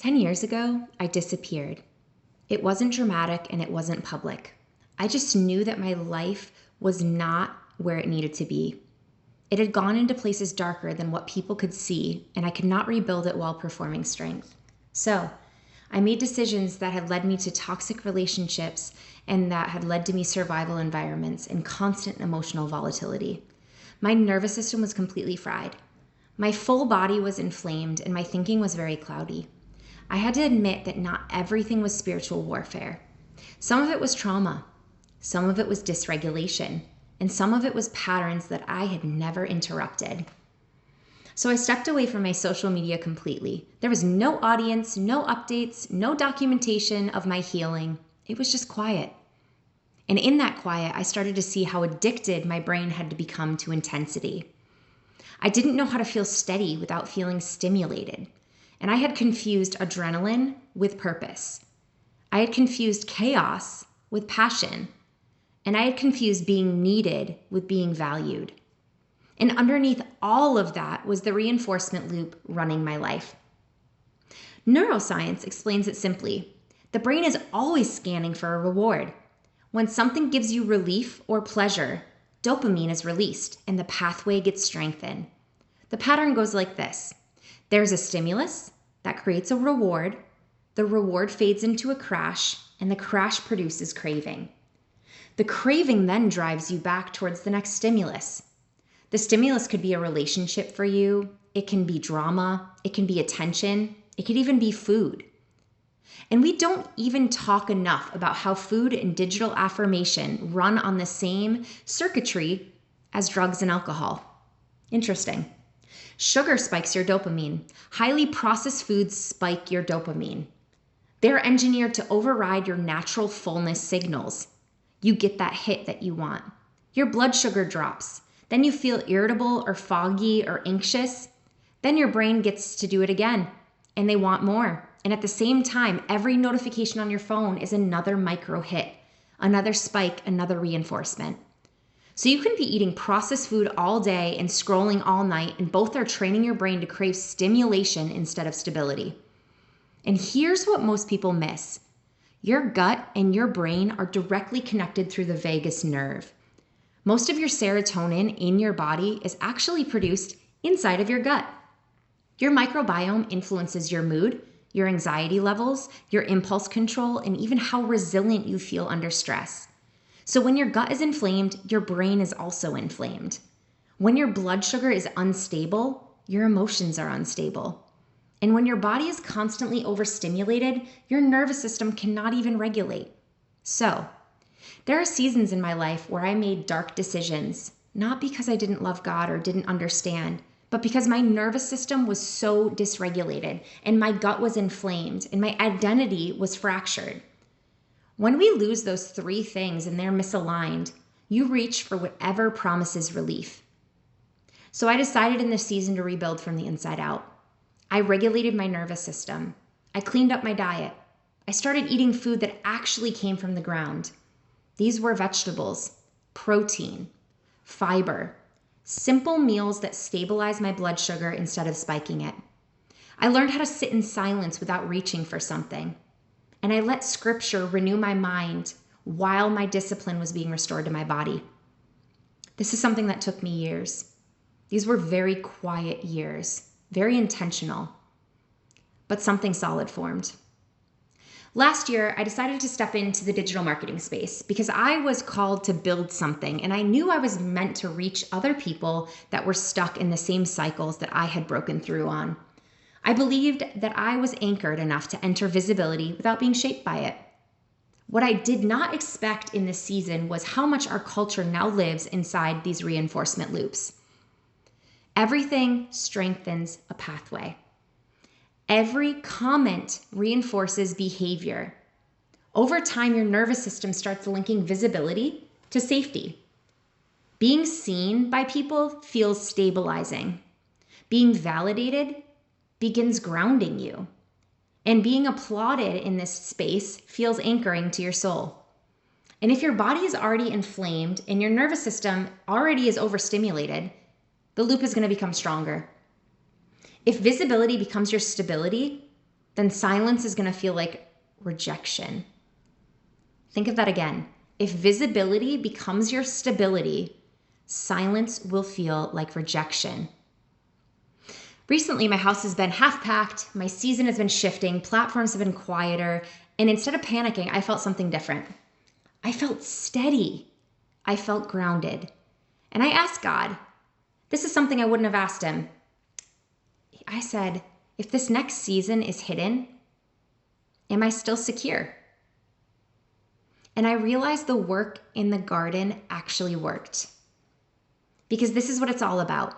10 years ago, I disappeared. It wasn't dramatic and it wasn't public. I just knew that my life was not where it needed to be. It had gone into places darker than what people could see, and I could not rebuild it while performing strength. So, I made decisions that had led me to toxic relationships and that had led to me survival environments and constant emotional volatility. My nervous system was completely fried. My full body was inflamed and my thinking was very cloudy. I had to admit that not everything was spiritual warfare. Some of it was trauma, some of it was dysregulation, and some of it was patterns that I had never interrupted. So I stepped away from my social media completely. There was no audience, no updates, no documentation of my healing. It was just quiet. And in that quiet, I started to see how addicted my brain had become to intensity. I didn't know how to feel steady without feeling stimulated. And I had confused adrenaline with purpose. I had confused chaos with passion. And I had confused being needed with being valued. And underneath all of that was the reinforcement loop running my life. Neuroscience explains it simply. The brain is always scanning for a reward. When something gives you relief or pleasure, dopamine is released and the pathway gets strengthened. The pattern goes like this. There's a stimulus that creates a reward. The reward fades into a crash, and the crash produces craving. The craving then drives you back towards the next stimulus. The stimulus could be a relationship for you. It can be drama. It can be attention. It could even be food. And we don't even talk enough about how food and digital affirmation run on the same circuitry as drugs and alcohol. Interesting. Sugar spikes your dopamine. Highly processed foods spike your dopamine. They're engineered to override your natural fullness signals. You get that hit that you want. Your blood sugar drops. Then you feel irritable or foggy or anxious. Then your brain gets to do it again, and they want more. And at the same time, every notification on your phone is another micro hit, another spike, another reinforcement. So you can be eating processed food all day and scrolling all night, and both are training your brain to crave stimulation instead of stability. And here's what most people miss. Your gut and your brain are directly connected through the vagus nerve. Most of your serotonin in your body is actually produced inside of your gut. Your microbiome influences your mood, your anxiety levels, your impulse control, and even how resilient you feel under stress. So when your gut is inflamed, your brain is also inflamed. When your blood sugar is unstable, your emotions are unstable. And when your body is constantly overstimulated, your nervous system cannot even regulate. So, there are seasons in my life where I made dark decisions, not because I didn't love God or didn't understand, but because my nervous system was so dysregulated and my gut was inflamed and my identity was fractured. When we lose those three things and they're misaligned, you reach for whatever promises relief. So I decided in this season to rebuild from the inside out. I regulated my nervous system. I cleaned up my diet. I started eating food that actually came from the ground. These were vegetables, protein, fiber, simple meals that stabilize my blood sugar instead of spiking it. I learned how to sit in silence without reaching for something. And I let scripture renew my mind while my discipline was being restored to my body. This is something that took me years. These were very quiet years, very intentional, but something solid formed. Last year, I decided to step into the digital marketing space because I was called to build something, and I knew I was meant to reach other people that were stuck in the same cycles that I had broken through on. I believed that I was anchored enough to enter visibility without being shaped by it. What I did not expect in this season was how much our culture now lives inside these reinforcement loops. Everything strengthens a pathway. Every comment reinforces behavior. Over time, your nervous system starts linking visibility to safety. Being seen by people feels stabilizing. Being validated begins grounding you. And being applauded in this space feels anchoring to your soul. And if your body is already inflamed and your nervous system already is overstimulated, the loop is going to become stronger. If visibility becomes your stability, then silence is going to feel like rejection. Think of that again. If visibility becomes your stability, silence will feel like rejection. Recently, my house has been half packed, my season has been shifting, platforms have been quieter, and instead of panicking, I felt something different. I felt steady. I felt grounded. And I asked God, this is something I wouldn't have asked him. I said, if this next season is hidden, am I still secure? And I realized the work in the garden actually worked. Because this is what it's all about.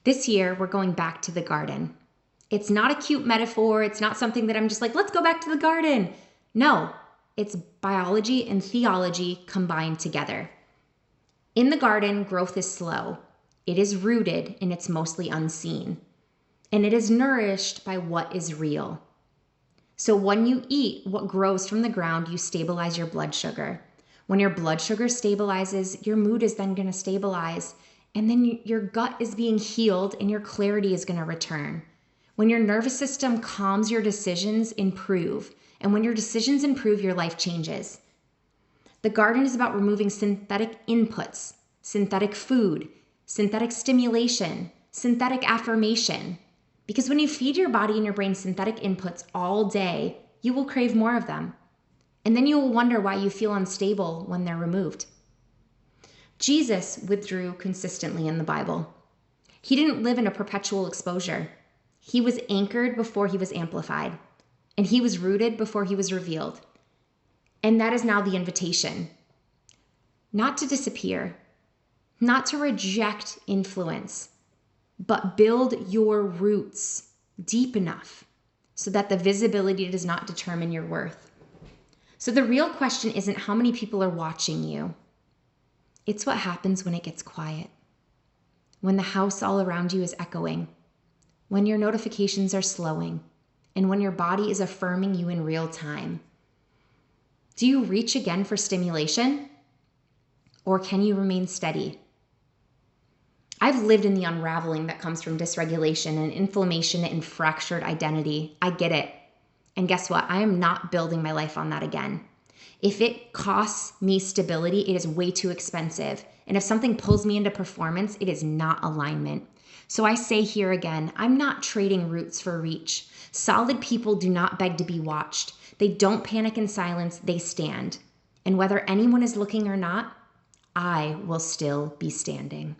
This year, we're going back to the garden. It's not a cute metaphor. It's not something that I'm just like, let's go back to the garden. No, it's biology and theology combined together. In the garden, growth is slow. It is rooted and it's mostly unseen. And it is nourished by what is real. So when you eat what grows from the ground, you stabilize your blood sugar. When your blood sugar stabilizes, your mood is then going to stabilize. And then your gut is being healed and your clarity is going to return. When your nervous system calms, your decisions improve. And when your decisions improve, your life changes. The garden is about removing synthetic inputs, synthetic food, synthetic stimulation, synthetic affirmation. Because when you feed your body and your brain synthetic inputs all day, you will crave more of them. And then you will wonder why you feel unstable when they're removed. Jesus withdrew consistently in the Bible. He didn't live in a perpetual exposure. He was anchored before he was amplified, and he was rooted before he was revealed. And that is now the invitation. Not to disappear, not to reject influence, but build your roots deep enough so that the visibility does not determine your worth. So the real question isn't how many people are watching you. It's what happens when it gets quiet, when the house all around you is echoing, when your notifications are slowing, and when your body is affirming you in real time. Do you reach again for stimulation? Or can you remain steady? I've lived in the unraveling that comes from dysregulation and inflammation and fractured identity. I get it. And guess what? I am not building my life on that again. If it costs me stability, it is way too expensive. And if something pulls me into performance, it is not alignment. So I say here again, I'm not trading roots for reach. Solid people do not beg to be watched. They don't panic in silence, they stand. And whether anyone is looking or not, I will still be standing.